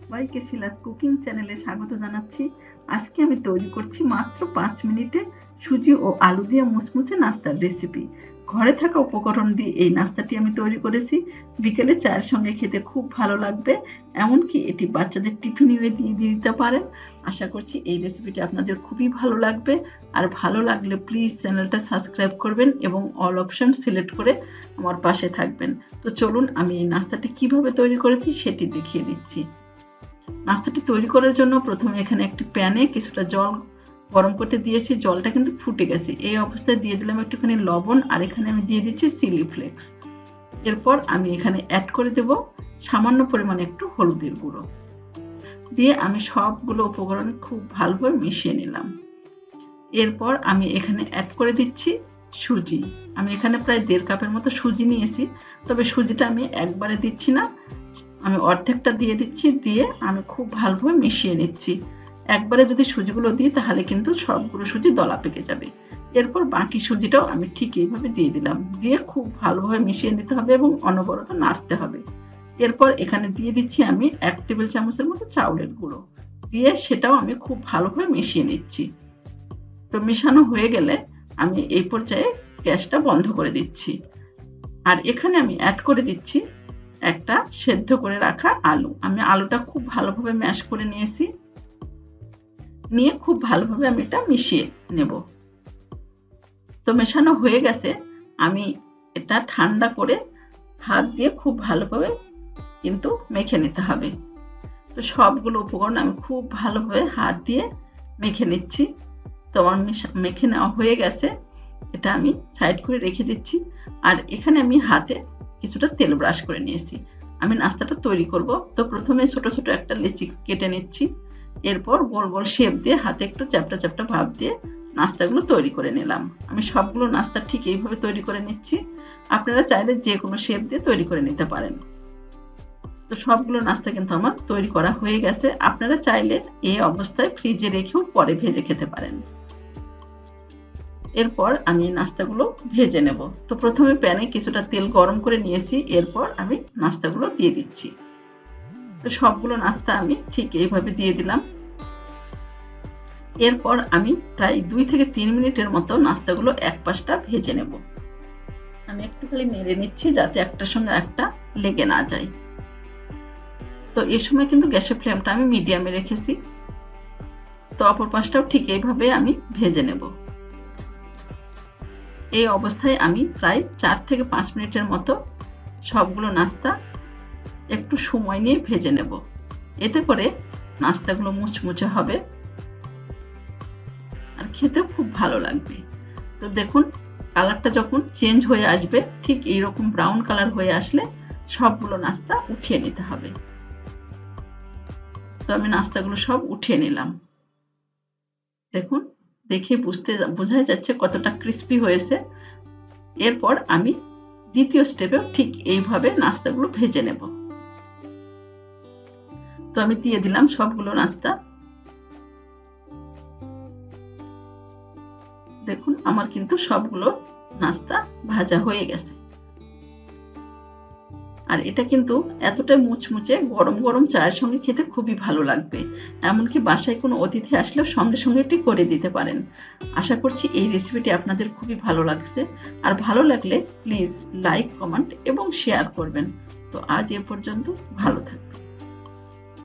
সবাইকে শিলাস কুকিং চ্যানেলে স্বাগত জানাচ্ছি। আজকে আমি তৈরি করছি মাত্র 5 মিনিটে সুজি ও আলু দিয়ে মুচমুচে নাস্তার রেসিপি। ঘরে থাকা উপকরণ দিয়ে এই নাস্তাটি আমি তৈরি করেছি। বিকেলে চায়ের সঙ্গে খেতে খুব ভালো লাগবে, এমনকি এটি বাচ্চাদের টিফিনে দিয়ে দিতে পারেন। আশা করছি এই রেসিপিটি আপনাদের খুবই ভালো লাগবে। আর ভালো লাগলে প্লিজ চ্যানেলটা সাবস্ক্রাইব করবেন এবং অল অপশন সিলেক্ট করে আমার পাশে থাকবেন। তো চলুন আমি এই নাস্তাটি কিভাবে তৈরি করেছি সেটি দেখিয়ে দিচ্ছি। নাস্তাটি তৈরি করার জন্য প্রথমে এখানে একটি প্যানে কিছুটা জল গরম করতে দিয়েছি। জলটা কিন্তু ফুটে গেছে। এই অবস্থায় দিয়ে দিলাম একটুখানি লবণ, আর এখানে আমি দিয়ে দিচ্ছি চিলি ফ্লেক্স। এরপর আমি এখানে অ্যাড করে দেব সামান্য পরিমাণে একটু হলুদের গুঁড়ো দিয়ে আমি সবগুলো উপকরণ খুব ভালোভাবে মিশিয়ে নিলাম। এরপর আমি এখানে অ্যাড করে দিচ্ছি সুজি। আমি এখানে প্রায় 1.5 কাপের মতো সুজি নিয়েছি, তবে সুজিটা আমি একবারে দিচ্ছি না, আমি অর্ধেকটা দিয়ে দিচ্ছি। দিয়ে আমি খুব ভালোভাবে মিশিয়ে নিচ্ছি। একবারে যদি সুজিগুলো দিই তাহলে কিন্তু সবগুলো সুজি দলা পেকে যাবে। এরপর বাকি সুজিটাও আমি ঠিক এইভাবে দিয়ে দিলাম। দিয়ে খুব ভালোভাবে মিশিয়ে নিতে হবে এবং অনবরত নাড়তে হবে। এরপর এখানে দিয়ে দিচ্ছি আমি 1 টেবিল চামচের মতো চাউলের গুঁড়ো, দিয়ে সেটাও আমি খুব ভালোভাবে মিশিয়ে নিচ্ছি। তো মেশানো হয়ে গেলে আমি এই পর্যায়ে গ্যাসটা বন্ধ করে দিচ্ছি। আর এখানে আমি অ্যাড করে দিচ্ছি একটা সেদ্ধ করে রাখা আলু। আমি আলুটা খুব ভালোভাবে ম্যাশ করে নিয়েছি, নিয়ে খুব ভালোভাবে আমি এটা মিশিয়ে নেব। তো মেশানো হয়ে গেছে। আমি এটা ঠান্ডা করে হাত দিয়ে খুব ভালোভাবে কিন্তু মেখে নিতে হবে। তো সবগুলো উপকরণ আমি খুব ভালোভাবে হাত দিয়ে মেখে নিচ্ছি। তো আমার মেখে নেওয়া হয়ে গেছে। এটা আমি সাইড করে রেখে দিচ্ছি। আর এখানে আমি হাতে কিছুটা তেল ব্রাশ করে নিয়েছি। আমি নাস্তাটা তৈরি করব। তো প্রথমে ছোট ছোট একটা লেচি কেটে নিচ্ছি। এরপর গোল গোল শেপ দিয়ে হাতে একটু চ্যাপটা চ্যাপটা ভাব দিয়ে নাস্তাগুলো তৈরি করে নিলাম। আমি সবগুলো নাস্তা ঠিক এইভাবে তৈরি করে নিচ্ছি। আপনারা চাইলে যে কোনো শেপ দিয়ে তৈরি করে নিতে পারেন। তো সবগুলো নাস্তা কিন্তু আমার তৈরি করা হয়ে গেছে। আপনারা চাইলে এই অবস্থায় ফ্রিজে রেখেও পরে ভেজে খেতে পারেন। এরপর আমি নাস্তাগুলো ভেজে নেব। তো প্রথমে প্যানে কিছুটা তেল গরম করে নিয়েছি। এরপর আমি নাস্তাগুলো দিয়ে দিচ্ছি। তো সবগুলো নাস্তা আমি ঠিক এইভাবে দিয়ে দিলাম। এরপর আমি প্রায় 2 থেকে 3 মিনিটের মতো নাস্তাগুলো এক পাশটা ভেজে নেব। আমি একটু খালি নেড়ে নিচ্ছি যাতে একটার সঙ্গে একটা লেগে না যায়। তো এই সময় কিন্তু গ্যাসের ফ্লেমটা আমি মিডিয়ামে রেখেছি। তো অপর পাশটাও ঠিক এইভাবে আমি ভেজে নেব। এই অবস্থায় আমি প্রায় 4 থেকে 5 মিনিটের মতো সবগুলো নাস্তা একটু সময় নিয়ে ভেজে নেব। এতে করে নাস্তাগুলো মুচমুচে হবে আর খেতেও খুব ভালো লাগবে। তো দেখুন কালারটা যখন চেঞ্জ হয়ে আসবে, ঠিক এইরকম ব্রাউন কালার হয়ে আসলে সবগুলো নাস্তা উঠিয়ে নিতে হবে। তো আমি নাস্তাগুলো সব উঠিয়ে নিলাম। দেখুন দেখে বোঝাই যাচ্ছে কতটা ক্রিস্পি হয়েছে। এরপর আমি দ্বিতীয় স্টেপেও ঠিক এইভাবে নাস্তাগুলো ভেজে নেব। তো আমি দিয়ে দিলাম সবগুলো নাস্তা। দেখুন আমার কিন্তু সবগুলো নাস্তা ভাজা হয়ে গেছে। আর এটা কিন্তু এতটাই মুচমুচে গরম গরম চায়ের সঙ্গে খেতে খুবই ভালো লাগবে। এমনকি বাসায় কোনো অতিথি আসলেও সঙ্গে সঙ্গে এটি করে দিতে পারেন। আশা করছি এই রেসিপিটি আপনাদের খুবই ভালো লাগছে। আর ভালো লাগলে প্লিজ লাইক, কমেন্ট এবং শেয়ার করবেন। তো আজ এ পর্যন্ত, ভালো থাকবেন।